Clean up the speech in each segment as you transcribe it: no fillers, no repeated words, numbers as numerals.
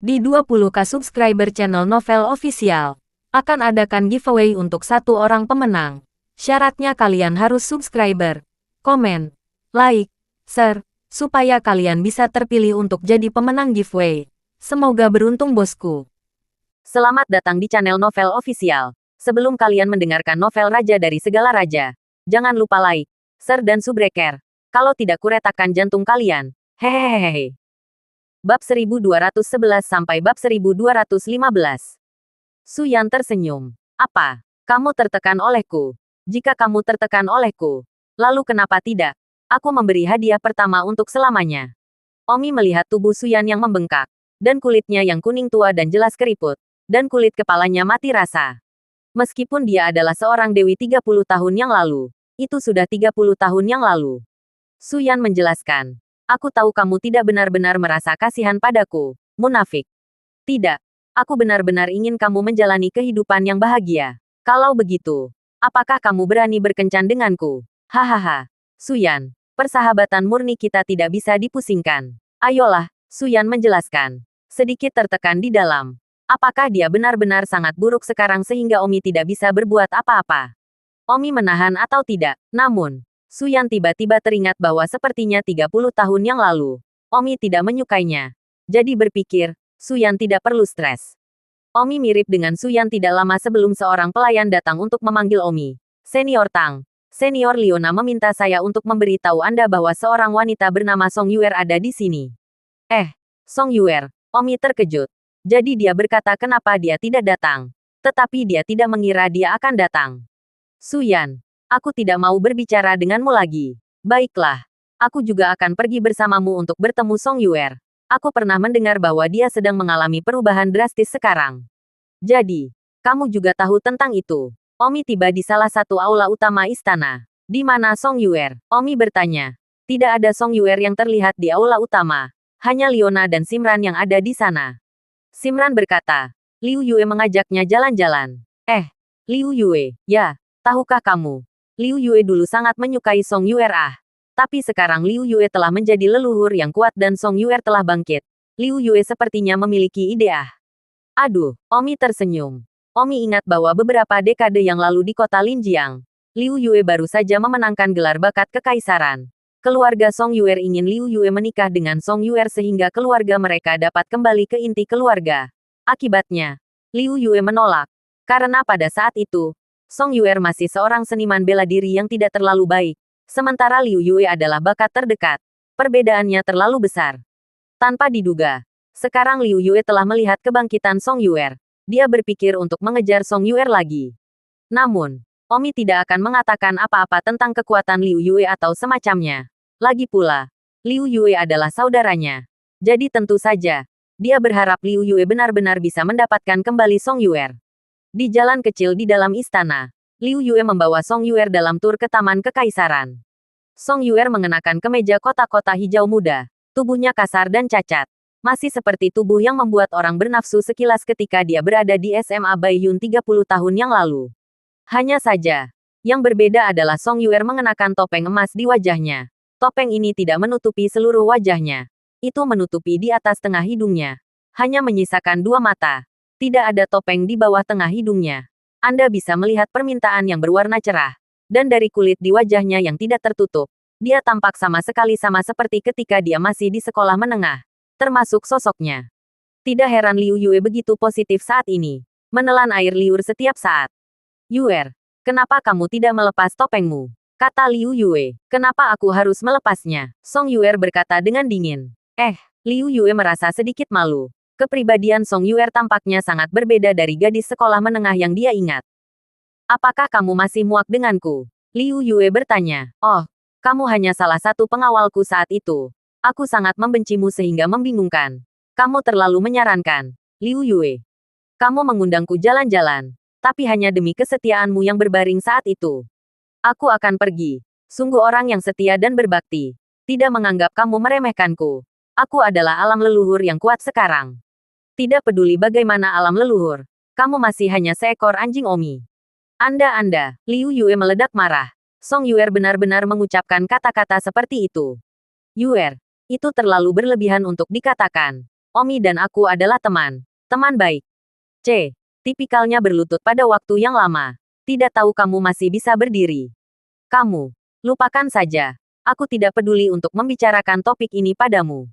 Di 20k subscriber channel Novel Official, akan adakan giveaway untuk satu orang pemenang. Syaratnya kalian harus subscriber, komen, like, share, supaya kalian bisa terpilih untuk jadi pemenang giveaway. Semoga beruntung bosku. Selamat datang di channel Novel Official. Sebelum kalian mendengarkan novel Raja dari Segala Raja, jangan lupa like, share dan subscribe. Kalau tidak kuretakan jantung kalian. Hehehehe. Bab 1211 sampai bab 1215. Su Yan tersenyum. Apa? Kamu tertekan olehku? Jika kamu tertekan olehku, lalu kenapa tidak? Aku memberi hadiah pertama untuk selamanya. Omi melihat tubuh Su Yan yang membengkak, dan kulitnya yang kuning tua dan jelas keriput, dan kulit kepalanya mati rasa. Meskipun dia adalah seorang dewi 30 tahun yang lalu, itu sudah 30 tahun yang lalu. Su Yan menjelaskan. Aku tahu kamu tidak benar-benar merasa kasihan padaku, munafik. Tidak. Aku benar-benar ingin kamu menjalani kehidupan yang bahagia. Kalau begitu, apakah kamu berani berkencan denganku? Hahaha. Su Yan, persahabatan murni kita tidak bisa dipusingkan. Ayolah, Su Yan menjelaskan. Sedikit tertekan di dalam. Apakah dia benar-benar sangat buruk sekarang sehingga Omi tidak bisa berbuat apa-apa? Omi menahan atau tidak, namun Su Yan tiba-tiba teringat bahwa sepertinya 30 tahun yang lalu, Omi tidak menyukainya. Jadi berpikir, Su Yan tidak perlu stres. Omi mirip dengan Su Yan tidak lama sebelum seorang pelayan datang untuk memanggil Omi. Senior Tang, Senior Liona meminta saya untuk memberitahu Anda bahwa seorang wanita bernama Song Yuer ada di sini. Song Yuer, Omi terkejut. Jadi dia berkata kenapa dia tidak datang. Tetapi dia tidak mengira dia akan datang. Su Yan. Aku tidak mau berbicara denganmu lagi. Baiklah. Aku juga akan pergi bersamamu untuk bertemu Song Yuer. Aku pernah mendengar bahwa dia sedang mengalami perubahan drastis sekarang. Jadi, kamu juga tahu tentang itu. Omi tiba di salah satu aula utama istana. Di mana Song Yuer? Omi bertanya. Tidak ada Song Yuer yang terlihat di aula utama. Hanya Liona dan Simran yang ada di sana. Simran berkata, Liu Yue mengajaknya jalan-jalan. Liu Yue, ya, tahukah kamu? Liu Yue dulu sangat menyukai Song Yuer Tapi sekarang Liu Yue telah menjadi leluhur yang kuat dan Song Yuer telah bangkit. Liu Yue sepertinya memiliki ide Aduh, Omi tersenyum. Omi ingat bahwa beberapa dekade yang lalu di kota Linjiang, Liu Yue baru saja memenangkan gelar bakat kekaisaran. Keluarga Song Yuer ingin Liu Yue menikah dengan Song Yuer sehingga keluarga mereka dapat kembali ke inti keluarga. Akibatnya, Liu Yue menolak. Karena pada saat itu, Song Yuer masih seorang seniman bela diri yang tidak terlalu baik, sementara Liu Yue adalah bakat terdekat. Perbedaannya terlalu besar. Tanpa diduga, sekarang Liu Yue telah melihat kebangkitan Song Yuer. Dia berpikir untuk mengejar Song Yuer lagi. Namun, Omi tidak akan mengatakan apa-apa tentang kekuatan Liu Yue atau semacamnya. Lagi pula, Liu Yue adalah saudaranya. Jadi tentu saja, dia berharap Liu Yue benar-benar bisa mendapatkan kembali Song Yuer. Di jalan kecil di dalam istana, Liu Yue membawa Song Yuer dalam tur ke Taman Kekaisaran. Song Yuer mengenakan kemeja kotak-kotak hijau muda, tubuhnya kasar dan cacat. Masih seperti tubuh yang membuat orang bernafsu sekilas ketika dia berada di SMA Baiyun 30 tahun yang lalu. Hanya saja, yang berbeda adalah Song Yuer mengenakan topeng emas di wajahnya. Topeng ini tidak menutupi seluruh wajahnya. Itu menutupi di atas tengah hidungnya. Hanya menyisakan dua mata. Tidak ada topeng di bawah tengah hidungnya. Anda bisa melihat permintaan yang berwarna cerah. Dan dari kulit di wajahnya yang tidak tertutup, dia tampak sama sekali sama seperti ketika dia masih di sekolah menengah. Termasuk sosoknya. Tidak heran Liu Yue begitu positif saat ini. Menelan air liur setiap saat. Yuer, kenapa kamu tidak melepas topengmu? Kata Liu Yue. Kenapa aku harus melepasnya? Song Yuer berkata dengan dingin. Liu Yue merasa sedikit malu. Kepribadian Song Yuer tampaknya sangat berbeda dari gadis sekolah menengah yang dia ingat. Apakah kamu masih muak denganku? Liu Yue bertanya. Oh, kamu hanya salah satu pengawalku saat itu. Aku sangat membencimu sehingga membingungkan. Kamu terlalu menyarankan. Liu Yue. Kamu mengundangku jalan-jalan. Tapi hanya demi kesetiaanmu yang berbaring saat itu. Aku akan pergi. Sungguh orang yang setia dan berbakti. Tidak menganggap kamu meremehkanku. Aku adalah alam leluhur yang kuat sekarang. Tidak peduli bagaimana alam leluhur, kamu masih hanya seekor anjing Omi. Anda, Liu Yue meledak marah. Song Yuer benar-benar mengucapkan kata-kata seperti itu. Yuer, itu terlalu berlebihan untuk dikatakan. Omi dan aku adalah teman. Teman baik. C. Tipikalnya berlutut pada waktu yang lama. Tidak tahu kamu masih bisa berdiri. Kamu. Lupakan saja. Aku tidak peduli untuk membicarakan topik ini padamu.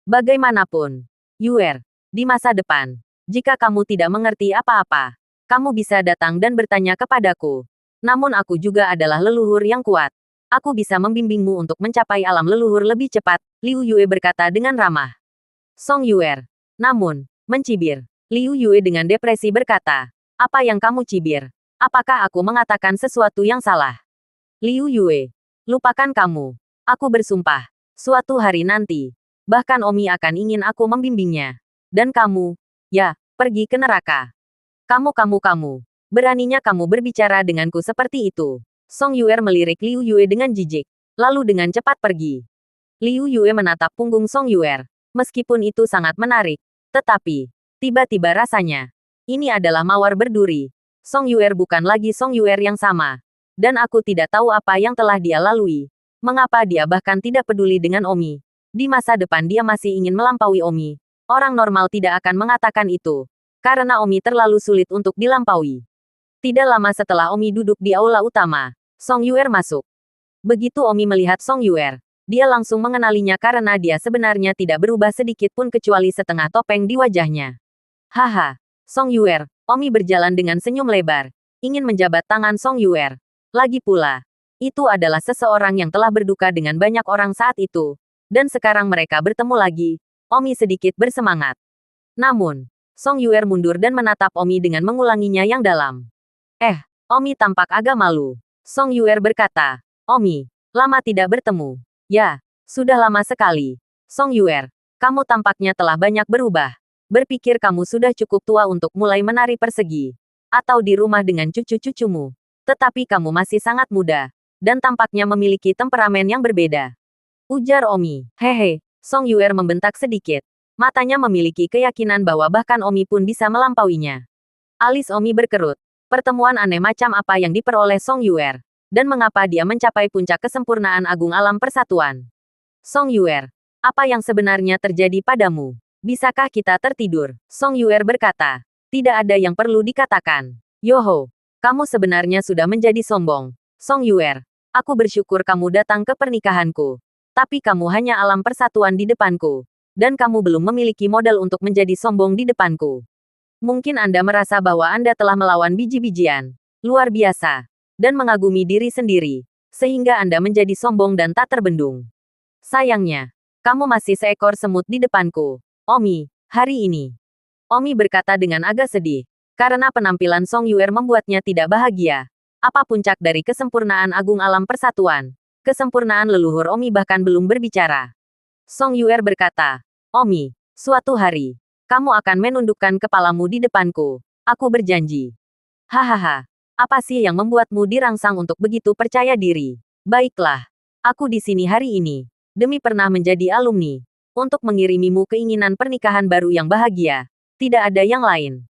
Bagaimanapun. Yuer. Di masa depan. Jika kamu tidak mengerti apa-apa, kamu bisa datang dan bertanya kepadaku. Namun aku juga adalah leluhur yang kuat. Aku bisa membimbingmu untuk mencapai alam leluhur lebih cepat, Liu Yue berkata dengan ramah. Song Yuer. Namun, mencibir. Liu Yue dengan depresi berkata, apa yang kamu cibir? Apakah aku mengatakan sesuatu yang salah? Liu Yue. Lupakan kamu. Aku bersumpah. Suatu hari nanti. Bahkan Omi akan ingin aku membimbingnya. Dan kamu. Ya, pergi ke neraka. Kamu. Beraninya kamu berbicara denganku seperti itu. Song Yuer melirik Liu Yue dengan jijik. Lalu dengan cepat pergi. Liu Yue menatap punggung Song Yuer. Meskipun itu sangat menarik, tetapi tiba-tiba rasanya ini adalah mawar berduri. Song Yuer bukan lagi Song Yuer yang sama. Dan aku tidak tahu apa yang telah dia lalui. Mengapa dia bahkan tidak peduli dengan Omi. Di masa depan dia masih ingin melampaui Omi. Orang normal tidak akan mengatakan itu. Karena Omi terlalu sulit untuk dilampaui. Tidak lama setelah Omi duduk di aula utama, Song Yuer masuk. Begitu Omi melihat Song Yuer, dia langsung mengenalinya karena dia sebenarnya tidak berubah sedikit pun kecuali setengah topeng di wajahnya. Haha, Song Yuer, Omi berjalan dengan senyum lebar, ingin menjabat tangan Song Yuer. Lagi pula, itu adalah seseorang yang telah berduka dengan banyak orang saat itu. Dan sekarang mereka bertemu lagi, Omi sedikit bersemangat. Namun, Song Yuer mundur dan menatap Omi dengan mengulanginya yang dalam. Omi tampak agak malu. Song Yuer berkata, Omi, lama tidak bertemu. Ya, sudah lama sekali. Song Yuer, kamu tampaknya telah banyak berubah. Berpikir kamu sudah cukup tua untuk mulai menari persegi. Atau di rumah dengan cucu-cucumu. Tetapi kamu masih sangat muda. Dan tampaknya memiliki temperamen yang berbeda. Ujar Omi. Hehe, Song Yuer membentak sedikit. Matanya memiliki keyakinan bahwa bahkan Omi pun bisa melampauinya. Alis Omi berkerut. Pertemuan aneh macam apa yang diperoleh Song Yuer. Dan mengapa dia mencapai puncak kesempurnaan agung alam persatuan. Song Yuer, apa yang sebenarnya terjadi padamu? Bisakah kita tertidur? Song Yuer berkata, tidak ada yang perlu dikatakan. Yoho, kamu sebenarnya sudah menjadi sombong. Song Yuer, aku bersyukur kamu datang ke pernikahanku. Tapi kamu hanya alam persatuan di depanku. Dan kamu belum memiliki modal untuk menjadi sombong di depanku. Mungkin Anda merasa bahwa Anda telah melawan biji-bijian. Luar biasa. Dan mengagumi diri sendiri, sehingga Anda menjadi sombong dan tak terbendung. Sayangnya, kamu masih seekor semut di depanku, Omi, hari ini. Omi berkata dengan agak sedih, karena penampilan Song Yuer membuatnya tidak bahagia. Apa puncak dari kesempurnaan agung alam persatuan? Kesempurnaan leluhur Omi bahkan belum berbicara. Song Yuer berkata, Omi, suatu hari, kamu akan menundukkan kepalamu di depanku. Aku berjanji. Hahaha. Apa sih yang membuatmu dirangsang untuk begitu percaya diri? Baiklah. Aku di sini hari ini. Demi pernah menjadi alumni. Untuk mengirimimu keinginan pernikahan baru yang bahagia. Tidak ada yang lain.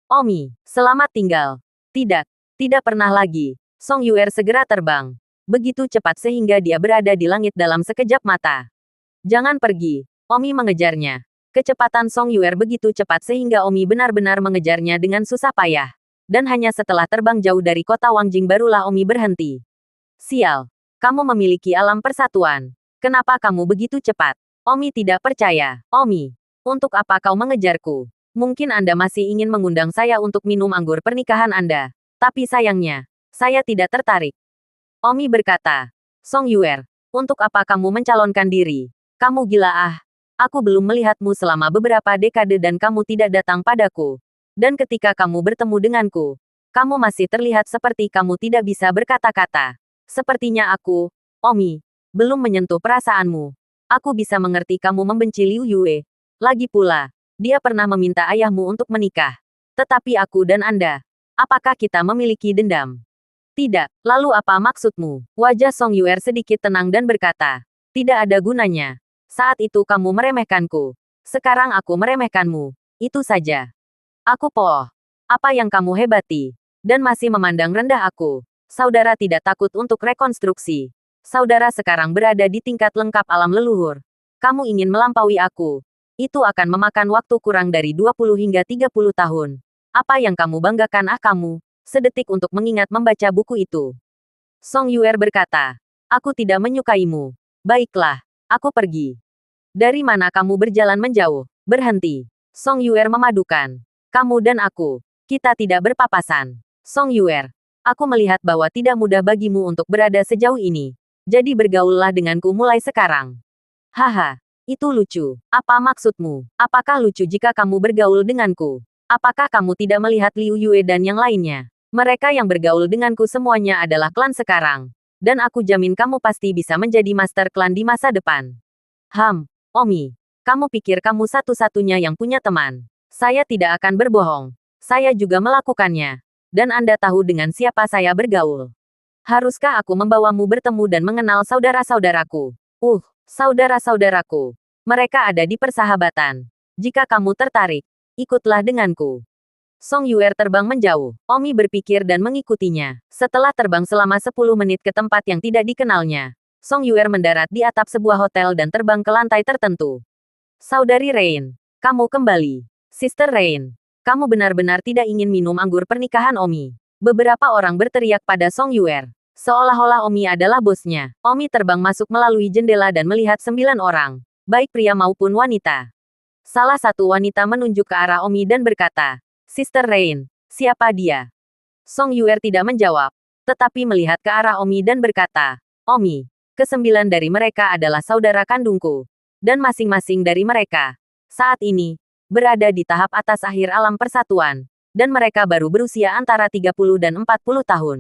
Omi, selamat tinggal. Tidak. Tidak pernah lagi. Song Yuer segera terbang. Begitu cepat sehingga dia berada di langit dalam sekejap mata. Jangan pergi. Omi mengejarnya. Kecepatan Song Yuer begitu cepat sehingga Omi benar-benar mengejarnya dengan susah payah. Dan hanya setelah terbang jauh dari kota Wangjing barulah Omi berhenti. Sial, kamu memiliki alam persatuan. Kenapa kamu begitu cepat? Omi tidak percaya. Omi, untuk apa kau mengejarku? Mungkin Anda masih ingin mengundang saya untuk minum anggur pernikahan Anda. Tapi sayangnya, saya tidak tertarik. Omi berkata, Song Yuer, untuk apa kamu mencalonkan diri? Kamu gila ah. Aku belum melihatmu selama beberapa dekade dan kamu tidak datang padaku. Dan ketika kamu bertemu denganku, kamu masih terlihat seperti kamu tidak bisa berkata-kata. Sepertinya aku, Omi, belum menyentuh perasaanmu. Aku bisa mengerti kamu membenci Liu Yue. Lagi pula, dia pernah meminta ayahmu untuk menikah. Tetapi aku dan Anda, apakah kita memiliki dendam? Tidak, lalu apa maksudmu? Wajah Song Yuer sedikit tenang dan berkata, tidak ada gunanya. Saat itu kamu meremehkanku. Sekarang aku meremehkanmu. Itu saja. Aku poh. Apa yang kamu hebati? Dan masih memandang rendah aku. Saudara tidak takut untuk rekonstruksi. Saudara sekarang berada di tingkat lengkap alam leluhur. Kamu ingin melampaui aku. Itu akan memakan waktu kurang dari 20 hingga 30 tahun. Apa yang kamu banggakan kamu? Sedetik untuk mengingat membaca buku itu. Song Yuer berkata, aku tidak menyukaimu. Baiklah, aku pergi. Dari mana kamu berjalan menjauh? Berhenti. Song Yuer memadukan. Kamu dan aku. Kita tidak berpapasan. Song Yuer. Aku melihat bahwa tidak mudah bagimu untuk berada sejauh ini. Jadi bergaullah denganku mulai sekarang. Haha. Itu lucu. Apa maksudmu? Apakah lucu jika kamu bergaul denganku? Apakah kamu tidak melihat Liu Yue dan yang lainnya? Mereka yang bergaul denganku semuanya adalah klan sekarang. Dan aku jamin kamu pasti bisa menjadi master klan di masa depan. Omi. Kamu pikir kamu satu-satunya yang punya teman. Saya tidak akan berbohong. Saya juga melakukannya. Dan Anda tahu dengan siapa saya bergaul. Haruskah aku membawamu bertemu dan mengenal saudara-saudaraku? Saudara-saudaraku. Mereka ada di persahabatan. Jika kamu tertarik, ikutlah denganku. Song Yuer terbang menjauh. Omi berpikir dan mengikutinya. Setelah terbang selama 10 menit ke tempat yang tidak dikenalnya, Song Yuer mendarat di atap sebuah hotel dan terbang ke lantai tertentu. Saudari Rain, kamu kembali. Sister Rain, kamu benar-benar tidak ingin minum anggur pernikahan Omi. Beberapa orang berteriak pada Song Yuer. Seolah-olah Omi adalah bosnya. Omi terbang masuk melalui jendela dan melihat 9 orang. Baik pria maupun wanita. Salah satu wanita menunjuk ke arah Omi dan berkata, Sister Rain, siapa dia? Song Yuer tidak menjawab, tetapi melihat ke arah Omi dan berkata, Omi, ke-9 dari mereka adalah saudara kandungku. Dan masing-masing dari mereka, saat ini, berada di tahap atas akhir alam persatuan. Dan mereka baru berusia antara 30 dan 40 tahun.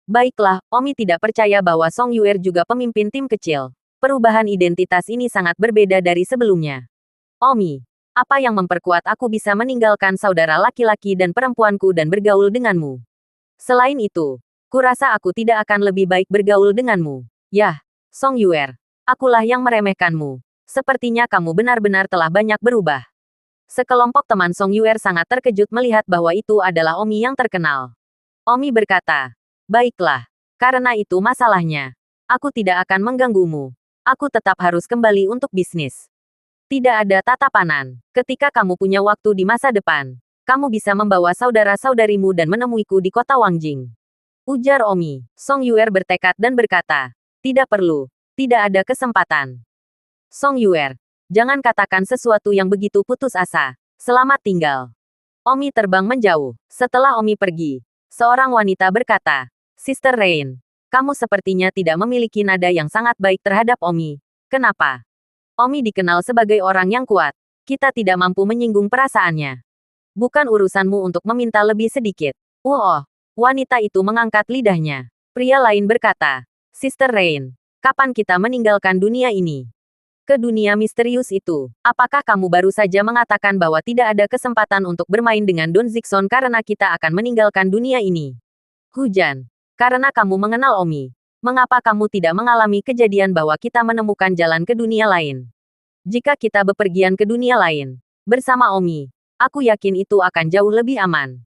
Baiklah, Omi tidak percaya bahwa Song Yuer juga pemimpin tim kecil. Perubahan identitas ini sangat berbeda dari sebelumnya. Omi, apa yang memperkuat aku bisa meninggalkan saudara laki-laki dan perempuanku dan bergaul denganmu? Selain itu, kurasa aku tidak akan lebih baik bergaul denganmu. Yah, Song Yuer, akulah yang meremehkanmu. Sepertinya kamu benar-benar telah banyak berubah. Sekelompok teman Song Yuer sangat terkejut melihat bahwa itu adalah Omi yang terkenal. Omi berkata, baiklah, karena itu masalahnya. Aku tidak akan mengganggumu. Aku tetap harus kembali untuk bisnis. Tidak ada tatapanan. Ketika kamu punya waktu di masa depan, kamu bisa membawa saudara-saudarimu dan menemuiku di kota Wangjing. Ujar Omi. Song Yuer bertekad dan berkata, tidak perlu. Tidak ada kesempatan. Song Yuer, jangan katakan sesuatu yang begitu putus asa. Selamat tinggal. Omi terbang menjauh. Setelah Omi pergi, seorang wanita berkata, Sister Rain, kamu sepertinya tidak memiliki nada yang sangat baik terhadap Omi. Kenapa? Omi dikenal sebagai orang yang kuat. Kita tidak mampu menyinggung perasaannya. Bukan urusanmu untuk meminta lebih sedikit. Wanita itu mengangkat lidahnya. Pria lain berkata, Sister Rain, kapan kita meninggalkan dunia ini? Ke dunia misterius itu. Apakah kamu baru saja mengatakan bahwa tidak ada kesempatan untuk bermain dengan Don Zixon karena kita akan meninggalkan dunia ini? Hujan. Karena kamu mengenal Omi. Mengapa kamu tidak mengalami kejadian bahwa kita menemukan jalan ke dunia lain? Jika kita bepergian ke dunia lain, bersama Omi, aku yakin itu akan jauh lebih aman.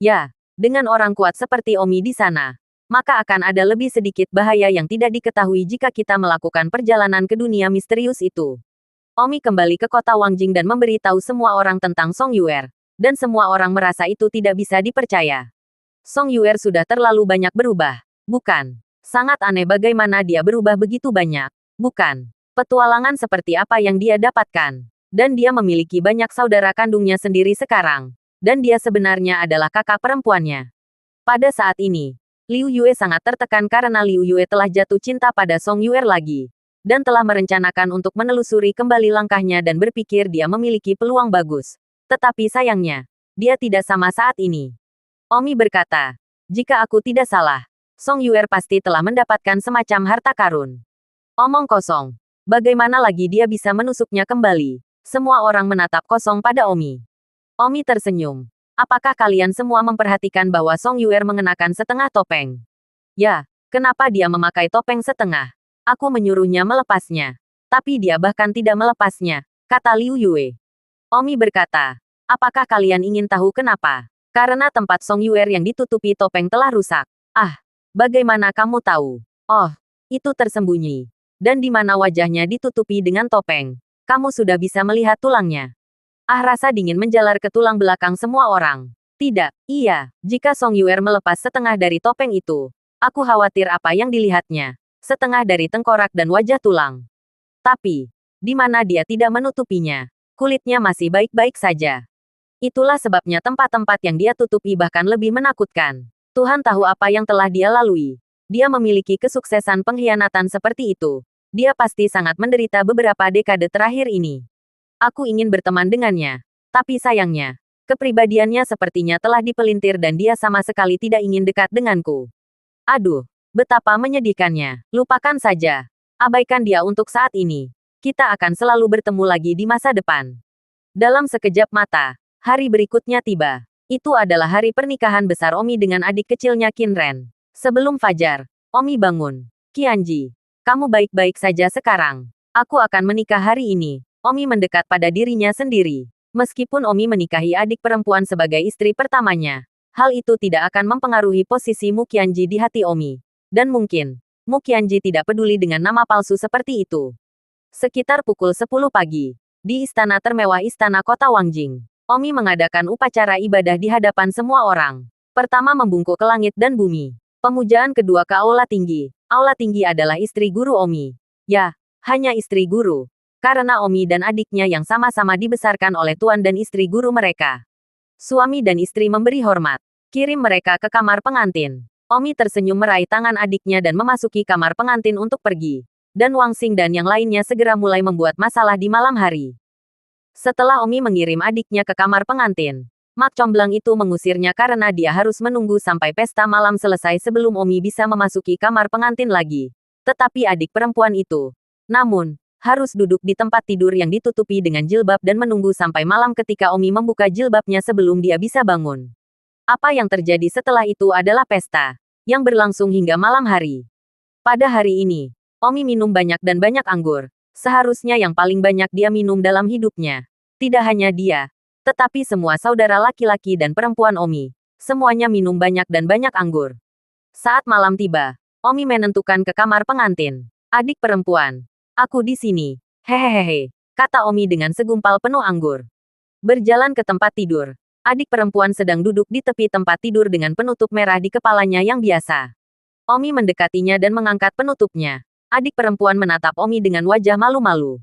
Ya, dengan orang kuat seperti Omi di sana, maka akan ada lebih sedikit bahaya yang tidak diketahui jika kita melakukan perjalanan ke dunia misterius itu. Omi kembali ke kota Wangjing dan memberitahu semua orang tentang Song Yuer, dan semua orang merasa itu tidak bisa dipercaya. Song Yuer sudah terlalu banyak berubah. Bukan. Sangat aneh bagaimana dia berubah begitu banyak. Bukan. Petualangan seperti apa yang dia dapatkan. Dan dia memiliki banyak saudara kandungnya sendiri sekarang. Dan dia sebenarnya adalah kakak perempuannya. Pada saat ini, Liu Yue sangat tertekan karena Liu Yue telah jatuh cinta pada Song Yuer lagi. Dan telah merencanakan untuk menelusuri kembali langkahnya dan berpikir dia memiliki peluang bagus. Tetapi sayangnya, dia tidak sama saat ini. Omi berkata, jika aku tidak salah, Song Yuer pasti telah mendapatkan semacam harta karun. Omong kosong. Bagaimana lagi dia bisa menusuknya kembali? Semua orang menatap kosong pada Omi. Omi tersenyum. Apakah kalian semua memperhatikan bahwa Song Yuer mengenakan setengah topeng? Ya, kenapa dia memakai topeng setengah? Aku menyuruhnya melepasnya. Tapi dia bahkan tidak melepasnya, kata Liu Yue. Omi berkata, apakah kalian ingin tahu kenapa? Karena tempat Song Yuer yang ditutupi topeng telah rusak. Bagaimana kamu tahu? Itu tersembunyi. Dan di mana wajahnya ditutupi dengan topeng. Kamu sudah bisa melihat tulangnya. Ah, rasa dingin menjalar ke tulang belakang semua orang. Tidak, iya. Jika Song Yuer melepas setengah dari topeng itu, aku khawatir apa yang dilihatnya. Setengah dari tengkorak dan wajah tulang. Tapi, di mana dia tidak menutupinya, kulitnya masih baik-baik saja. Itulah sebabnya tempat-tempat yang dia tutupi bahkan lebih menakutkan. Tuhan tahu apa yang telah dia lalui. Dia memiliki kesuksesan pengkhianatan seperti itu. Dia pasti sangat menderita beberapa dekade terakhir ini. Aku ingin berteman dengannya. Tapi sayangnya, kepribadiannya sepertinya telah dipelintir dan dia sama sekali tidak ingin dekat denganku. Aduh, betapa menyedihkannya. Lupakan saja. Abaikan dia untuk saat ini. Kita akan selalu bertemu lagi di masa depan. Dalam sekejap mata, hari berikutnya tiba. Itu adalah hari pernikahan besar Omi dengan adik kecilnya Qin Ren. Sebelum fajar, Omi bangun. Qianji, kamu baik-baik saja sekarang. Aku akan menikah hari ini. Omi mendekat pada dirinya sendiri. Meskipun Omi menikahi adik perempuan sebagai istri pertamanya, hal itu tidak akan mempengaruhi posisi Mu Qianji di hati Omi. Dan mungkin, Mu Qianji tidak peduli dengan nama palsu seperti itu. Sekitar pukul 10 pagi, di istana termewah istana kota Wangjing, Omi mengadakan upacara ibadah di hadapan semua orang. Pertama membungkuk ke langit dan bumi. Pemujaan kedua ke aula tinggi. Aula tinggi adalah istri guru Omi. Ya, hanya istri guru. Karena Omi dan adiknya yang sama-sama dibesarkan oleh tuan dan istri guru mereka. Suami dan istri memberi hormat. Kirim mereka ke kamar pengantin. Omi tersenyum meraih tangan adiknya dan memasuki kamar pengantin untuk pergi. Dan Wang Xing dan yang lainnya segera mulai membuat masalah di malam hari. Setelah Omi mengirim adiknya ke kamar pengantin, Mak Comblang itu mengusirnya karena dia harus menunggu sampai pesta malam selesai sebelum Omi bisa memasuki kamar pengantin lagi. Tetapi adik perempuan itu, namun, harus duduk di tempat tidur yang ditutupi dengan jilbab dan menunggu sampai malam ketika Omi membuka jilbabnya sebelum dia bisa bangun. Apa yang terjadi setelah itu adalah pesta, yang berlangsung hingga malam hari. Pada hari ini, Omi minum banyak dan banyak anggur. Seharusnya yang paling banyak dia minum dalam hidupnya. Tidak hanya dia, tetapi semua saudara laki-laki dan perempuan Omi. Semuanya minum banyak dan banyak anggur. Saat malam tiba, Omi menentukan ke kamar pengantin. Adik perempuan, aku di sini. Hehehe, kata Omi dengan segumpal penuh anggur. Berjalan ke tempat tidur. Adik perempuan sedang duduk di tepi tempat tidur dengan penutup merah di kepalanya yang biasa. Omi mendekatinya dan mengangkat penutupnya. Adik perempuan menatap Omi dengan wajah malu-malu.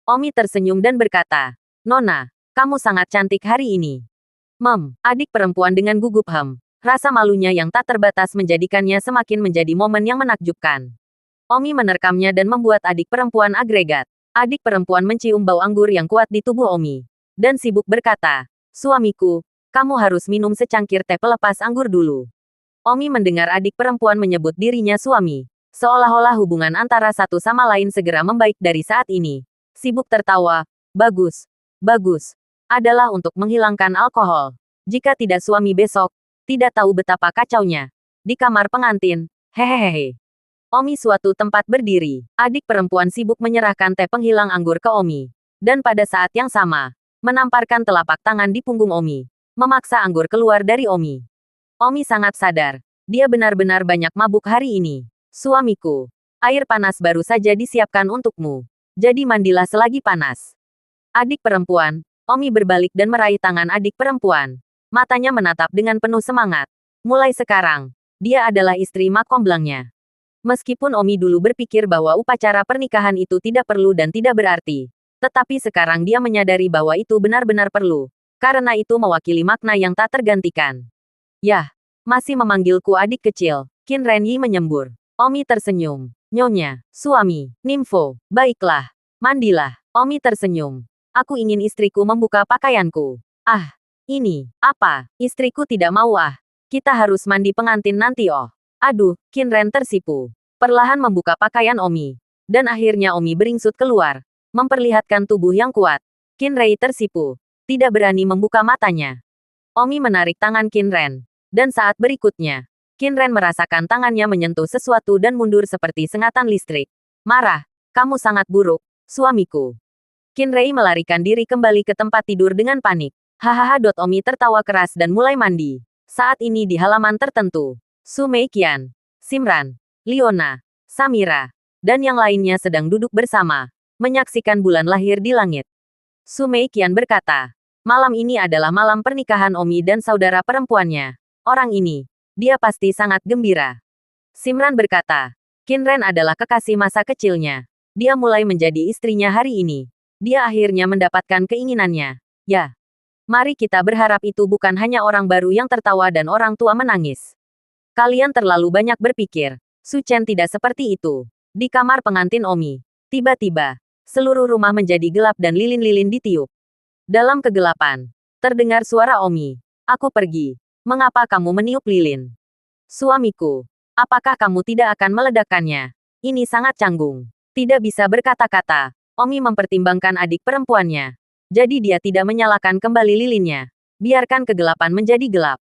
Omi tersenyum dan berkata, "Nona, kamu sangat cantik hari ini." Adik perempuan dengan gugup hem. Rasa malunya yang tak terbatas menjadikannya semakin menjadi momen yang menakjubkan. Omi menerkamnya dan membuat adik perempuan agregat. Adik perempuan mencium bau anggur yang kuat di tubuh Omi. Dan sibuk berkata, "Suamiku, kamu harus minum secangkir teh pelepas anggur dulu." Omi mendengar adik perempuan menyebut dirinya suami. Seolah-olah hubungan antara satu sama lain segera membaik dari saat ini. Sibuk tertawa, bagus, bagus. Adalah untuk menghilangkan alkohol. Jika tidak suami besok, tidak tahu betapa kacaunya. Di kamar pengantin, hehehe. Omi suatu tempat berdiri. Adik perempuan sibuk menyerahkan teh penghilang anggur ke Omi. Dan pada saat yang sama, menamparkan telapak tangan di punggung Omi. Memaksa anggur keluar dari Omi. Omi sangat sadar. Dia benar-benar banyak mabuk hari ini. Suamiku, air panas baru saja disiapkan untukmu. Jadi mandilah selagi panas. Adik perempuan, Omi berbalik dan meraih tangan adik perempuan. Matanya menatap dengan penuh semangat. Mulai sekarang, dia adalah istri Mak Comblangnya. Meskipun Omi dulu berpikir bahwa upacara pernikahan itu tidak perlu dan tidak berarti. Tetapi sekarang dia menyadari bahwa itu benar-benar perlu. Karena itu mewakili makna yang tak tergantikan. Yah, masih memanggilku adik kecil, Qin Ren Yi menyembur. Omi tersenyum. Nyonya, suami, Nimfo, baiklah. Mandilah. Omi tersenyum. Aku ingin istriku membuka pakaianku. Ah, ini, apa? Istriku tidak mau ah. Kita harus mandi pengantin nanti oh. Aduh, Qin Ren tersipu. Perlahan membuka pakaian Omi. Dan akhirnya Omi beringsut keluar. Memperlihatkan tubuh yang kuat. Qin Rei tersipu. Tidak berani membuka matanya. Omi menarik tangan Qin Ren. Dan saat berikutnya, Qin Ren merasakan tangannya menyentuh sesuatu dan mundur seperti sengatan listrik. Marah, kamu sangat buruk, suamiku. Qin Rei melarikan diri kembali ke tempat tidur dengan panik. Hahaha. Omi tertawa keras dan mulai mandi. Saat ini di halaman tertentu, Su Meiqian, Simran, Liona, Samira, dan yang lainnya sedang duduk bersama. menyaksikan bulan lahir di langit. Su Mei Qian berkata, malam ini adalah malam pernikahan Omi dan saudara perempuannya. Orang ini, dia pasti sangat gembira. Simran berkata, Qin Ren adalah kekasih masa kecilnya. Dia mulai menjadi istrinya hari ini. Dia akhirnya mendapatkan keinginannya. Ya. Mari kita berharap itu bukan hanya orang baru yang tertawa dan orang tua menangis. Kalian terlalu banyak berpikir. Su Chen tidak seperti itu. Di kamar pengantin Omi, tiba-tiba, seluruh rumah menjadi gelap dan lilin-lilin ditiup. Dalam kegelapan, terdengar suara Omi. Aku pergi. Mengapa kamu meniup lilin? Suamiku, apakah kamu tidak akan meledakkannya? Ini sangat canggung. Tidak bisa berkata-kata. Omi mempertimbangkan adik perempuannya. Jadi dia tidak menyalakan kembali lilinnya. Biarkan kegelapan menjadi gelap.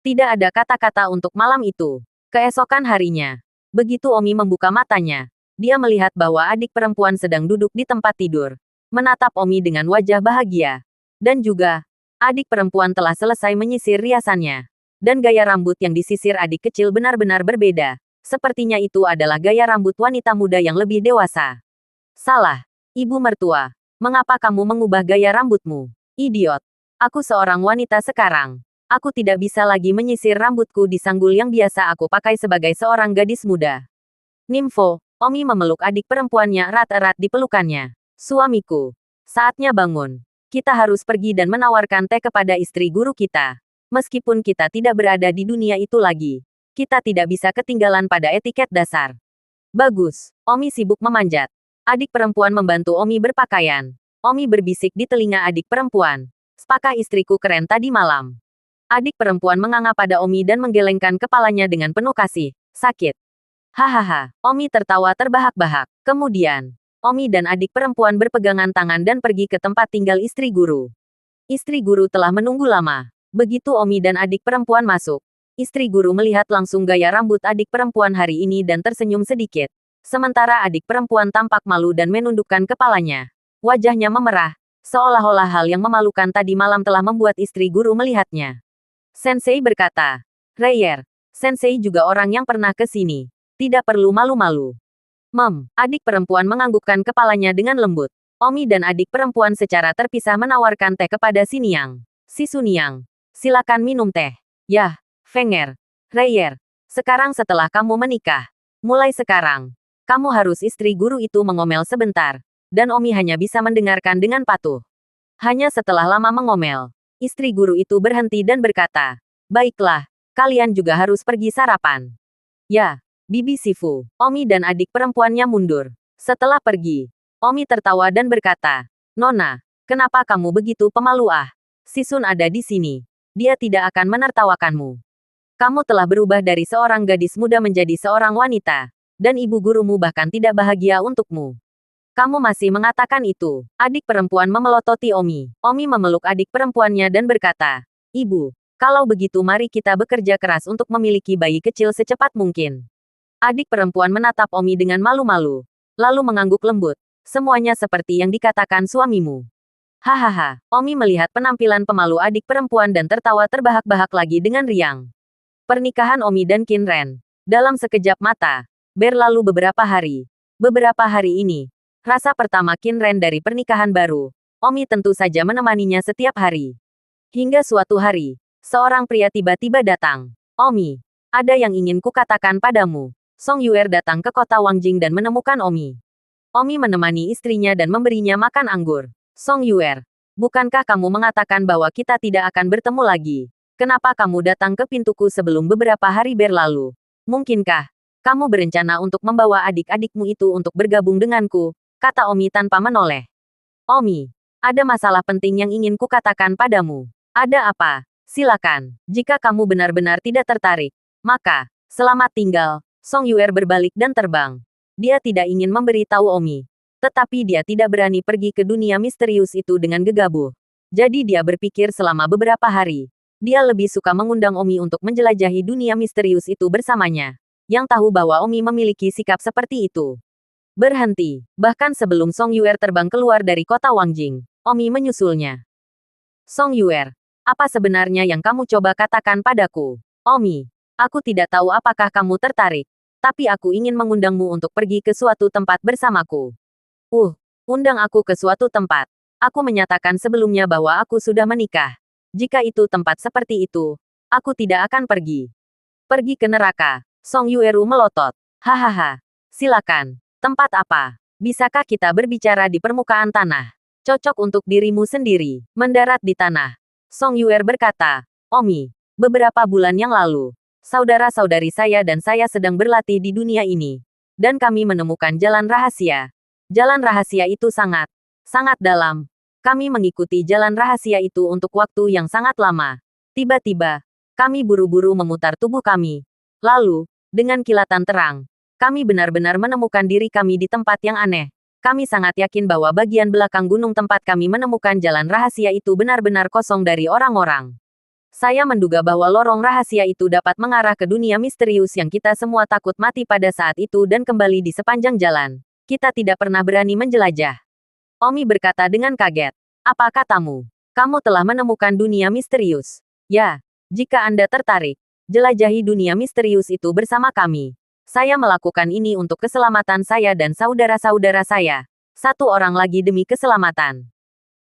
Tidak ada kata-kata untuk malam itu. Keesokan harinya, begitu Omi membuka matanya, dia melihat bahwa adik perempuan sedang duduk di tempat tidur, menatap Omi dengan wajah bahagia. Dan juga, adik perempuan telah selesai menyisir riasannya. Dan gaya rambut yang disisir adik kecil benar-benar berbeda. Sepertinya itu adalah gaya rambut wanita muda yang lebih dewasa. Salah, ibu mertua. Mengapa kamu mengubah gaya rambutmu? Idiot. Aku seorang wanita sekarang. Aku tidak bisa lagi menyisir rambutku di sanggul yang biasa aku pakai sebagai seorang gadis muda. Nimfo, Omi memeluk adik perempuannya erat-erat di pelukannya. Suamiku, saatnya bangun. Kita harus pergi dan menawarkan teh kepada istri guru kita. Meskipun kita tidak berada di dunia itu lagi, kita tidak bisa ketinggalan pada etiket dasar. Bagus, Omi sibuk memanjat. Adik perempuan membantu Omi berpakaian. Omi berbisik di telinga adik perempuan. Apakah istriku keren tadi malam? Adik perempuan menganga pada Omi dan menggelengkan kepalanya dengan penuh kasih. Sakit. Hahaha. Omi tertawa terbahak-bahak. Kemudian, Omi dan adik perempuan berpegangan tangan dan pergi ke tempat tinggal istri guru. Istri guru telah menunggu lama. Begitu Omi dan adik perempuan masuk, istri guru melihat langsung gaya rambut adik perempuan hari ini dan tersenyum sedikit. Sementara adik perempuan tampak malu dan menundukkan kepalanya. Wajahnya memerah, seolah-olah hal yang memalukan tadi malam telah membuat istri guru melihatnya. Sensei berkata, Reyer, Sensei juga orang yang pernah ke sini. Tidak perlu malu-malu. Adik perempuan menganggukkan kepalanya dengan lembut. Omi dan adik perempuan secara terpisah menawarkan teh kepada si Niang. Si Suniang, silakan minum teh. Yah, Fenger, Reyer, sekarang setelah kamu menikah, mulai sekarang, kamu harus istri guru itu mengomel sebentar. Dan Omi hanya bisa mendengarkan dengan patuh. Hanya setelah lama mengomel, istri guru itu berhenti dan berkata, baiklah, kalian juga harus pergi sarapan. Ya, Bibi Sifu. Omi dan adik perempuannya mundur. Setelah pergi, Omi tertawa dan berkata, Nona, kenapa kamu begitu pemalu ah? Si Sun ada di sini. Dia tidak akan menertawakanmu. Kamu telah berubah dari seorang gadis muda menjadi seorang wanita. Dan ibu gurumu bahkan tidak bahagia untukmu. Kamu masih mengatakan itu. Adik perempuan memelototi Omi. Omi memeluk adik perempuannya dan berkata, Ibu, kalau begitu mari kita bekerja keras untuk memiliki bayi kecil secepat mungkin. Adik perempuan menatap Omi dengan malu-malu. Lalu mengangguk lembut. Semuanya seperti yang dikatakan suamimu. Hahaha. Omi melihat penampilan pemalu adik perempuan dan tertawa terbahak-bahak lagi dengan riang. Pernikahan Omi dan Qin Ren. Dalam sekejap mata. Berlalu beberapa hari. Beberapa hari ini, rasa pertama Qin Ren dari pernikahan baru, Omi tentu saja menemaninya setiap hari. Hingga suatu hari, seorang pria tiba-tiba datang. Omi, ada yang ingin kukatakan padamu. Song Yuer datang ke kota Wangjing dan menemukan Omi. Omi menemani istrinya dan memberinya makan anggur. Song Yuer, bukankah kamu mengatakan bahwa kita tidak akan bertemu lagi? Kenapa kamu datang ke pintuku sebelum beberapa hari berlalu? Mungkinkah kamu berencana untuk membawa adik-adikmu itu untuk bergabung denganku, kata Omi tanpa menoleh. Omi, ada masalah penting yang ingin kukatakan padamu. Ada apa? Silakan. Jika kamu benar-benar tidak tertarik, maka, selamat tinggal. Song Yuer berbalik dan terbang. Dia tidak ingin memberi tahu Omi. Tetapi dia tidak berani pergi ke dunia misterius itu dengan gegabah. Jadi dia berpikir selama beberapa hari. Dia lebih suka mengundang Omi untuk menjelajahi dunia misterius itu bersamanya. Yang tahu bahwa Omi memiliki sikap seperti itu. Berhenti. Bahkan sebelum Song Yuer terbang keluar dari kota Wangjing, Omi menyusulnya. Song Yuer, apa sebenarnya yang kamu coba katakan padaku? Omi, aku tidak tahu apakah kamu tertarik. Tapi aku ingin mengundangmu untuk pergi ke suatu tempat bersamaku. Undang aku ke suatu tempat. Aku menyatakan sebelumnya bahwa aku sudah menikah. Jika itu tempat seperti itu, aku tidak akan pergi. Pergi ke neraka. Song Yueru melotot. Hahaha. Silakan. Tempat apa? Bisakah kita berbicara di permukaan tanah? Cocok untuk dirimu sendiri. Mendarat di tanah. Song Yuer berkata, Omi, beberapa bulan yang lalu, saudara-saudari saya dan saya sedang berlatih di dunia ini. Dan kami menemukan jalan rahasia. Jalan rahasia itu sangat dalam. Kami mengikuti jalan rahasia itu untuk waktu yang sangat lama. Tiba-tiba, kami buru-buru memutar tubuh kami. Lalu, dengan kilatan terang, kami benar-benar menemukan diri kami di tempat yang aneh. Kami sangat yakin bahwa bagian belakang gunung tempat kami menemukan jalan rahasia itu benar-benar kosong dari orang-orang. Saya menduga bahwa lorong rahasia itu dapat mengarah ke dunia misterius yang kita semua takut mati pada saat itu dan kembali di sepanjang jalan. Kita tidak pernah berani menjelajah. Omi berkata dengan kaget. Apa katamu? Kamu telah menemukan dunia misterius. Ya, jika Anda tertarik, jelajahi dunia misterius itu bersama kami. Saya melakukan ini untuk keselamatan saya dan saudara-saudara saya. Satu orang lagi demi keselamatan.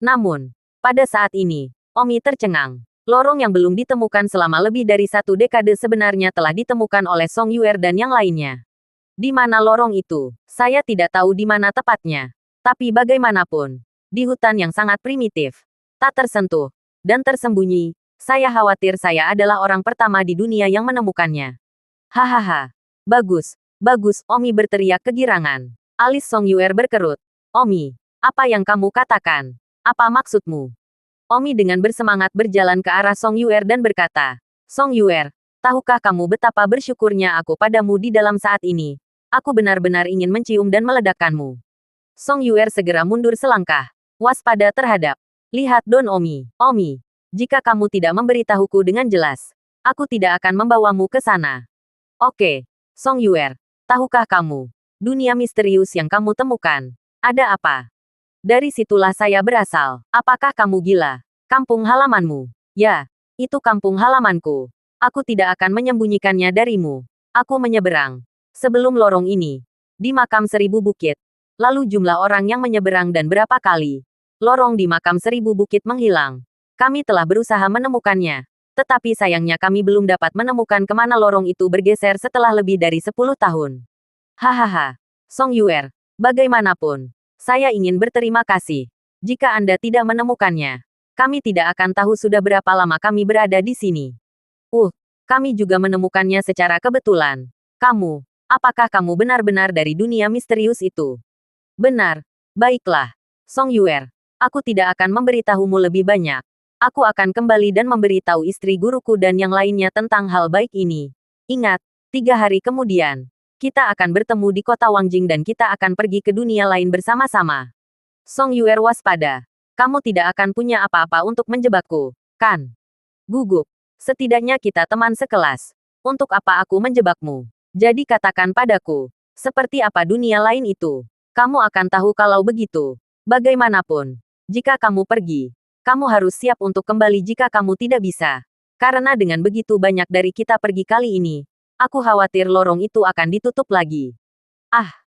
Namun, pada saat ini, Omi tercengang. Lorong yang belum ditemukan selama lebih dari 1 dekade sebenarnya telah ditemukan oleh Song Yuer dan yang lainnya. Di mana lorong itu? Saya tidak tahu di mana tepatnya. Tapi bagaimanapun, di hutan yang sangat primitif, tak tersentuh, dan tersembunyi, saya khawatir saya adalah orang pertama di dunia yang menemukannya. Hahaha. Bagus, bagus, Omi berteriak kegirangan. Alis Song Yuer berkerut. Omi, apa yang kamu katakan? Apa maksudmu? Omi dengan bersemangat berjalan ke arah Song Yuer dan berkata, Song Yuer, tahukah kamu betapa bersyukurnya aku padamu di dalam saat ini? Aku benar-benar ingin mencium dan meledakkanmu. Song Yuer segera mundur selangkah. Waspada terhadap. Lihat Don Omi. Omi, jika kamu tidak memberitahuku dengan jelas, aku tidak akan membawamu ke sana. Oke, Song Yuer, tahukah kamu, dunia misterius yang kamu temukan, ada apa? Dari situlah saya berasal. Apakah kamu gila? Kampung halamanmu. Ya, itu kampung halamanku. Aku tidak akan menyembunyikannya darimu. Aku menyeberang. Sebelum lorong ini, di makam 1000 bukit. Lalu jumlah orang yang menyeberang dan berapa kali. Lorong di makam 1000 bukit menghilang. Kami telah berusaha menemukannya. Tetapi sayangnya kami belum dapat menemukan kemana lorong itu bergeser setelah lebih dari 10 tahun. Hahaha. Song Yuer, bagaimanapun, saya ingin berterima kasih. Jika Anda tidak menemukannya, kami tidak akan tahu sudah berapa lama kami berada di sini. Kami juga menemukannya secara kebetulan. Kamu, apakah kamu benar-benar dari dunia misterius itu? Benar. Baiklah. Song Yuer, aku tidak akan memberitahumu lebih banyak. Aku akan kembali dan memberitahu istri guruku dan yang lainnya tentang hal baik ini. Ingat, 3 hari kemudian, kita akan bertemu di kota Wangjing dan kita akan pergi ke dunia lain bersama-sama. Song Yuer waspada. Kamu tidak akan punya apa-apa untuk menjebakku, kan? Gugup. Setidaknya kita teman sekelas. Untuk apa aku menjebakmu? Jadi katakan padaku, seperti apa dunia lain itu? Kamu akan tahu kalau begitu. Bagaimanapun, jika kamu pergi, kamu harus siap untuk kembali jika kamu tidak bisa. Karena dengan begitu banyak dari kita pergi kali ini, aku khawatir lorong itu akan ditutup lagi.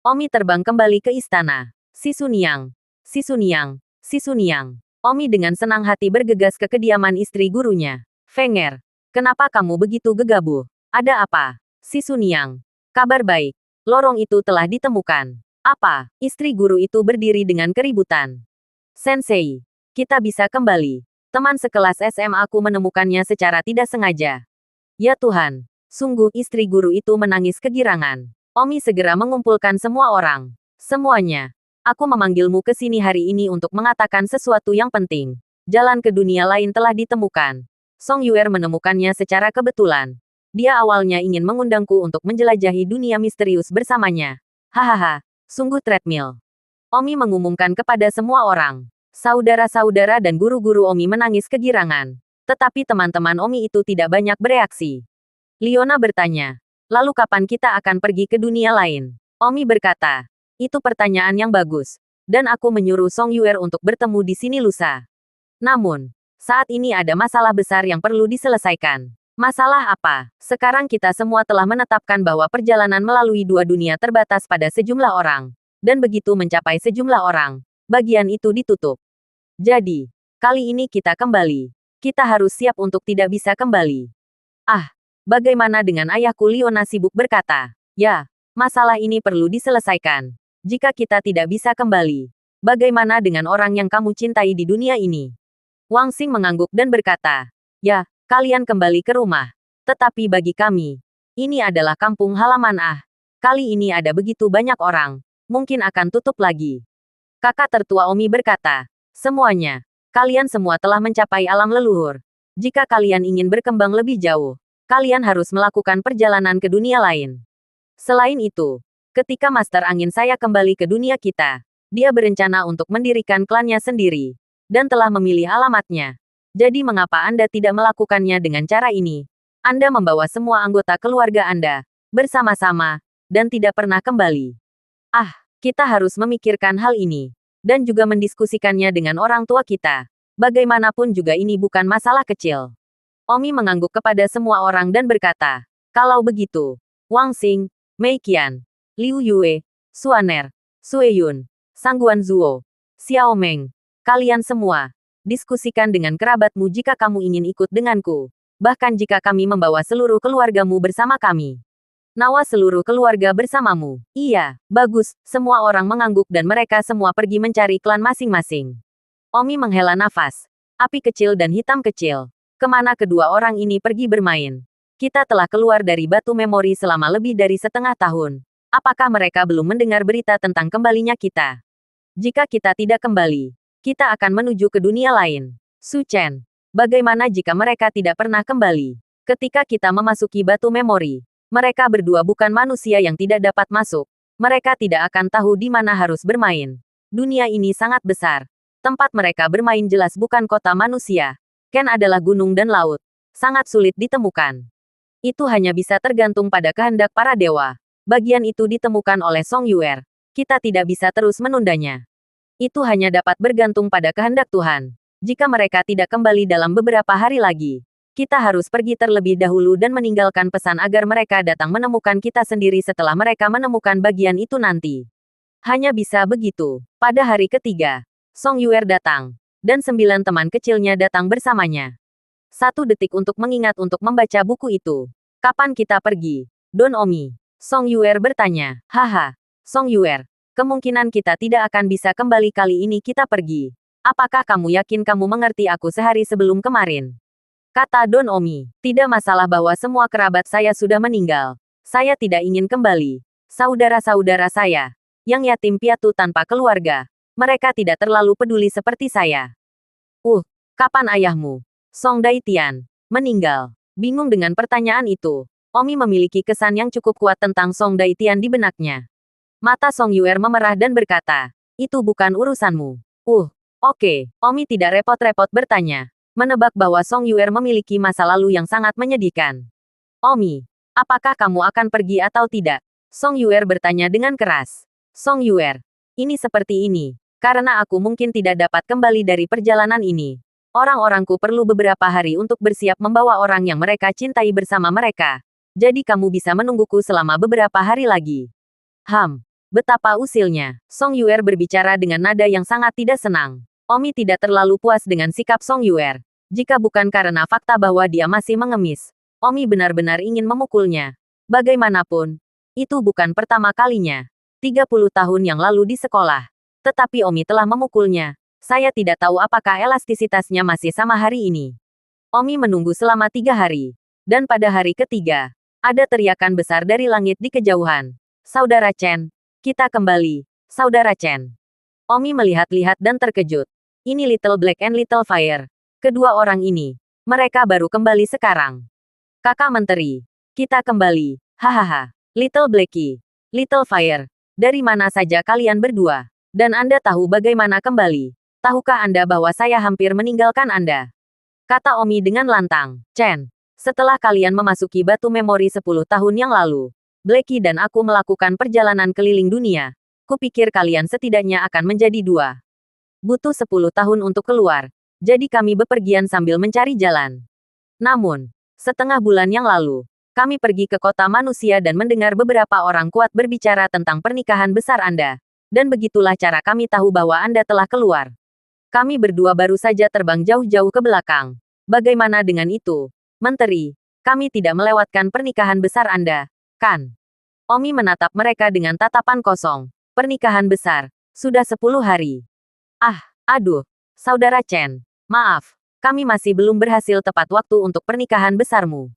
Omi terbang kembali ke istana. Si Sunyang, Si Sunyang, Si Sunyang. Omi dengan senang hati bergegas ke kediaman istri gurunya. Fenger, kenapa kamu begitu gegabah? Ada apa? Si Sunyang. Kabar baik. Lorong itu telah ditemukan. Apa? Istri guru itu berdiri dengan keributan. Sensei, kita bisa kembali. Teman sekelas SMA aku menemukannya secara tidak sengaja. Ya Tuhan, sungguh istri guru itu menangis kegirangan. Omi segera mengumpulkan semua orang. Semuanya. Aku memanggilmu ke sini hari ini untuk mengatakan sesuatu yang penting. Jalan ke dunia lain telah ditemukan. Song Yuer menemukannya secara kebetulan. Dia awalnya ingin mengundangku untuk menjelajahi dunia misterius bersamanya. Hahaha, sungguh treadmill. Omi mengumumkan kepada semua orang. Saudara-saudara dan guru-guru Omi menangis kegirangan. Tetapi teman-teman Omi itu tidak banyak bereaksi. Liona bertanya, lalu kapan kita akan pergi ke dunia lain? Omi berkata, itu pertanyaan yang bagus. Dan aku menyuruh Song Yuer untuk bertemu di sini lusa. Namun, saat ini ada masalah besar yang perlu diselesaikan. Masalah apa? Sekarang kita semua telah menetapkan bahwa perjalanan melalui 2 dunia terbatas pada sejumlah orang. Dan begitu mencapai sejumlah orang, bagian itu ditutup. Jadi, kali ini kita kembali. Kita harus siap untuk tidak bisa kembali. Ah, bagaimana dengan ayahku? Leona sibuk berkata. Ya, masalah ini perlu diselesaikan. Jika kita tidak bisa kembali, bagaimana dengan orang yang kamu cintai di dunia ini? Wang Xing mengangguk dan berkata, ya, kalian kembali ke rumah. Tetapi bagi kami, ini adalah kampung halaman. Kali ini ada begitu banyak orang, mungkin akan tutup lagi. Kakak tertua Omi berkata, semuanya, kalian semua telah mencapai alam leluhur. Jika kalian ingin berkembang lebih jauh, kalian harus melakukan perjalanan ke dunia lain. Selain itu, ketika Master Angin saya kembali ke dunia kita, dia berencana untuk mendirikan klannya sendiri, dan telah memilih alamatnya. Jadi mengapa Anda tidak melakukannya dengan cara ini? Anda membawa semua anggota keluarga Anda, bersama-sama, dan tidak pernah kembali. Kita harus memikirkan hal ini. Dan juga mendiskusikannya dengan orang tua kita. Bagaimanapun juga ini bukan masalah kecil. Omi mengangguk kepada semua orang dan berkata, kalau begitu, Wang Xing, Mei Qian, Liu Yue, Suaner, Sueyun, Sangguan Zuo, Xiao Meng, kalian semua, diskusikan dengan kerabatmu jika kamu ingin ikut denganku. Bahkan jika kami membawa seluruh keluargamu bersama kami. Nawa seluruh keluarga bersamamu. Iya, bagus. Semua orang mengangguk dan mereka semua pergi mencari klan masing-masing. Omi menghela nafas. Api kecil dan hitam kecil. Kemana kedua orang ini pergi bermain? Kita telah keluar dari batu memori selama lebih dari setengah tahun. Apakah mereka belum mendengar berita tentang kembalinya kita? Jika kita tidak kembali, kita akan menuju ke dunia lain. Su Chen, bagaimana jika mereka tidak pernah kembali? Ketika kita memasuki batu memori, mereka berdua bukan manusia yang tidak dapat masuk. Mereka tidak akan tahu di mana harus bermain. Dunia ini sangat besar. Tempat mereka bermain jelas bukan kota manusia. Ken adalah gunung dan laut. Sangat sulit ditemukan. Itu hanya bisa tergantung pada kehendak para dewa. Bagian itu ditemukan oleh Song Yuer. Kita tidak bisa terus menundanya. Itu hanya dapat bergantung pada kehendak Tuhan. Jika mereka tidak kembali dalam beberapa hari lagi, kita harus pergi terlebih dahulu dan meninggalkan pesan agar mereka datang menemukan kita sendiri setelah mereka menemukan bagian itu nanti. Hanya bisa begitu. Pada hari ketiga, Song Yuer datang, dan 9 teman kecilnya datang bersamanya. 1 detik untuk mengingat untuk membaca buku itu. Kapan kita pergi? Don Omi. Song Yuer bertanya. Haha, Song Yuer, kemungkinan kita tidak akan bisa kembali kali ini kita pergi. Apakah kamu yakin kamu mengerti aku sehari sebelum kemarin? Kata Don Omi, tidak masalah bahwa semua kerabat saya sudah meninggal. Saya tidak ingin kembali. Saudara-saudara saya, yang yatim piatu tanpa keluarga, mereka tidak terlalu peduli seperti saya. Kapan ayahmu, Song Daitian, meninggal? Bingung dengan pertanyaan itu, Omi memiliki kesan yang cukup kuat tentang Song Daitian di benaknya. Mata Song Yuer memerah dan berkata, itu bukan urusanmu. Oke, Omi tidak repot-repot bertanya. Menebak bahwa Song Yuer memiliki masa lalu yang sangat menyedihkan. Omi, apakah kamu akan pergi atau tidak? Song Yuer bertanya dengan keras. Song Yuer, ini seperti ini. Karena aku mungkin tidak dapat kembali dari perjalanan ini. Orang-orangku perlu beberapa hari untuk bersiap membawa orang yang mereka cintai bersama mereka. Jadi kamu bisa menungguku selama beberapa hari lagi. Betapa usilnya. Song Yuer berbicara dengan nada yang sangat tidak senang. Omi tidak terlalu puas dengan sikap Song Yuer. Jika bukan karena fakta bahwa dia masih mengemis, Omi benar-benar ingin memukulnya. Bagaimanapun, itu bukan pertama kalinya. 30 tahun yang lalu di sekolah. Tetapi Omi telah memukulnya. Saya tidak tahu apakah elastisitasnya masih sama hari ini. Omi menunggu selama 3 hari. Dan pada hari ketiga, ada teriakan besar dari langit di kejauhan. Saudara Chen, kita kembali. Saudara Chen. Omi melihat-lihat dan terkejut. Ini Little Black and Little Fire. Kedua orang ini. Mereka baru kembali sekarang. Kakak Menteri. Kita kembali. Hahaha. Little Blackie. Little Fire. Dari mana saja kalian berdua? Dan Anda tahu bagaimana kembali? Tahukah Anda bahwa saya hampir meninggalkan Anda? Kata Omi dengan lantang. Chen. Setelah kalian memasuki batu memori 10 tahun yang lalu, Blackie dan aku melakukan perjalanan keliling dunia. Kupikir kalian setidaknya akan menjadi 2. Butuh 10 tahun untuk keluar. Jadi kami bepergian sambil mencari jalan. Namun, setengah bulan yang lalu, kami pergi ke kota manusia dan mendengar beberapa orang kuat berbicara tentang pernikahan besar Anda. Dan begitulah cara kami tahu bahwa Anda telah keluar. Kami berdua baru saja terbang jauh-jauh ke belakang. Bagaimana dengan itu, Menteri? Kami tidak melewatkan pernikahan besar Anda, kan? Omi menatap mereka dengan tatapan kosong. Pernikahan besar. Sudah 10 hari. Aduh. Saudara Chen. Maaf. Kami masih belum berhasil tepat waktu untuk pernikahan besarmu.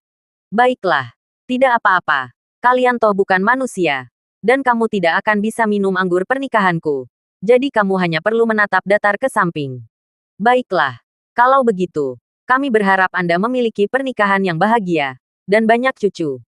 Baiklah. Tidak apa-apa. Kalian toh bukan manusia. Dan kamu tidak akan bisa minum anggur pernikahanku. Jadi kamu hanya perlu menatap datar ke samping. Baiklah. Kalau begitu, kami berharap Anda memiliki pernikahan yang bahagia. Dan banyak cucu.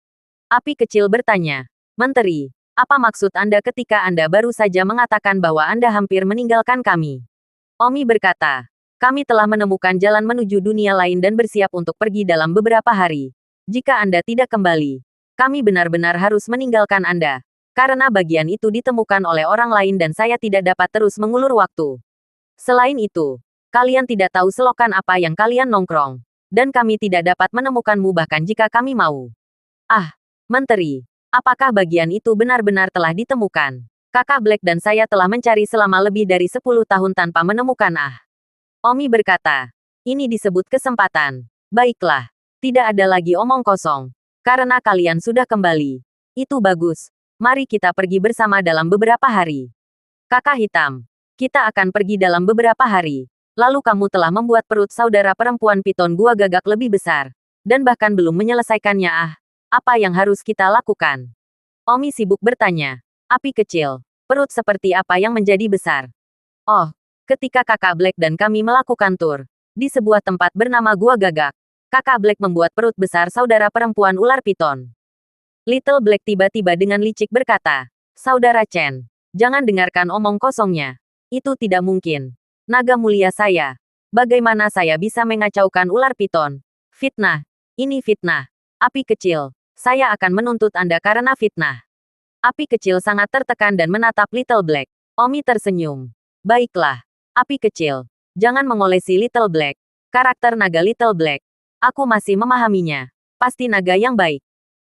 Api kecil bertanya. Menteri, apa maksud Anda ketika Anda baru saja mengatakan bahwa Anda hampir meninggalkan kami? Omi berkata, kami telah menemukan jalan menuju dunia lain dan bersiap untuk pergi dalam beberapa hari. Jika Anda tidak kembali, kami benar-benar harus meninggalkan Anda. Karena bagian itu ditemukan oleh orang lain dan saya tidak dapat terus mengulur waktu. Selain itu, kalian tidak tahu selokan apa yang kalian nongkrong. Dan kami tidak dapat menemukanmu bahkan jika kami mau. Menteri, apakah bagian itu benar-benar telah ditemukan? Kakak Black dan saya telah mencari selama lebih dari 10 tahun tanpa menemukan. Omi berkata, ini disebut kesempatan. Baiklah, tidak ada lagi omong kosong. Karena kalian sudah kembali. Itu bagus. Mari kita pergi bersama dalam beberapa hari. Kakak Hitam, kita akan pergi dalam beberapa hari. Lalu kamu telah membuat perut saudara perempuan piton gua gagak lebih besar. Dan bahkan belum menyelesaikannya. Apa yang harus kita lakukan? Omi sibuk bertanya. Api kecil, perut seperti apa yang menjadi besar? Oh, ketika kakak Black dan kami melakukan tur di sebuah tempat bernama Gua Gagak, kakak Black membuat perut besar saudara perempuan ular piton. Little Black tiba-tiba dengan licik berkata, Saudara Chen, jangan dengarkan omong kosongnya. Itu tidak mungkin. Naga mulia saya. Bagaimana saya bisa mengacaukan ular piton? Fitnah. Ini fitnah. Api kecil, saya akan menuntut Anda karena fitnah. Api kecil sangat tertekan dan menatap Little Black. Omi tersenyum. Baiklah, api kecil. Jangan mengolesi Little Black. Karakter naga Little Black. Aku masih memahaminya. Pasti naga yang baik.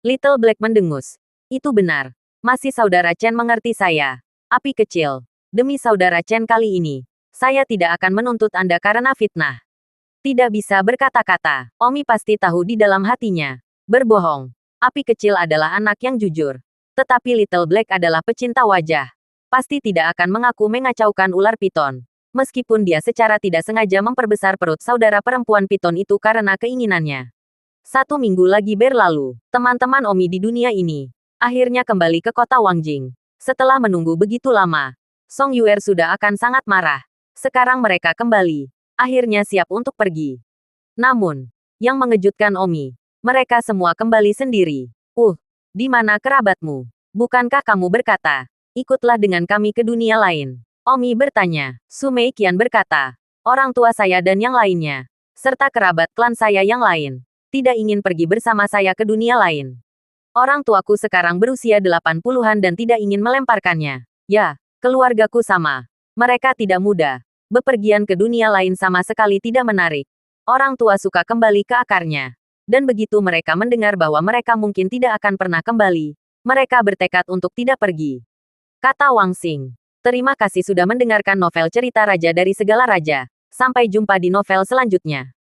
Little Black mendengus. Itu benar. Masih saudara Chen mengerti saya. Api kecil. Demi saudara Chen kali ini, saya tidak akan menuntut Anda karena fitnah. Tidak bisa berkata-kata. Omi pasti tahu di dalam hatinya. Berbohong. Api kecil adalah anak yang jujur. Tetapi Little Black adalah pecinta wajah. Pasti tidak akan mengaku mengacaukan ular piton. Meskipun dia secara tidak sengaja memperbesar perut saudara perempuan piton itu karena keinginannya. 1 minggu lagi berlalu. Teman-teman Omi di dunia ini akhirnya kembali ke kota Wangjing. Setelah menunggu begitu lama, Song Yuer sudah akan sangat marah. Sekarang mereka kembali. Akhirnya siap untuk pergi. Namun, yang mengejutkan Omi, mereka semua kembali sendiri. Di mana kerabatmu? Bukankah kamu berkata, ikutlah dengan kami ke dunia lain? Omi bertanya. Su Mei Qian berkata, orang tua saya dan yang lainnya, serta kerabat klan saya yang lain, tidak ingin pergi bersama saya ke dunia lain. Orang tuaku sekarang berusia 80-an dan tidak ingin melemparkannya. Ya, keluargaku sama. Mereka tidak muda. Bepergian ke dunia lain sama sekali tidak menarik. Orang tua suka kembali ke akarnya. Dan begitu mereka mendengar bahwa mereka mungkin tidak akan pernah kembali, mereka bertekad untuk tidak pergi. Kata Wang Xing. Terima kasih sudah mendengarkan novel cerita Raja dari Segala Raja. Sampai jumpa di novel selanjutnya.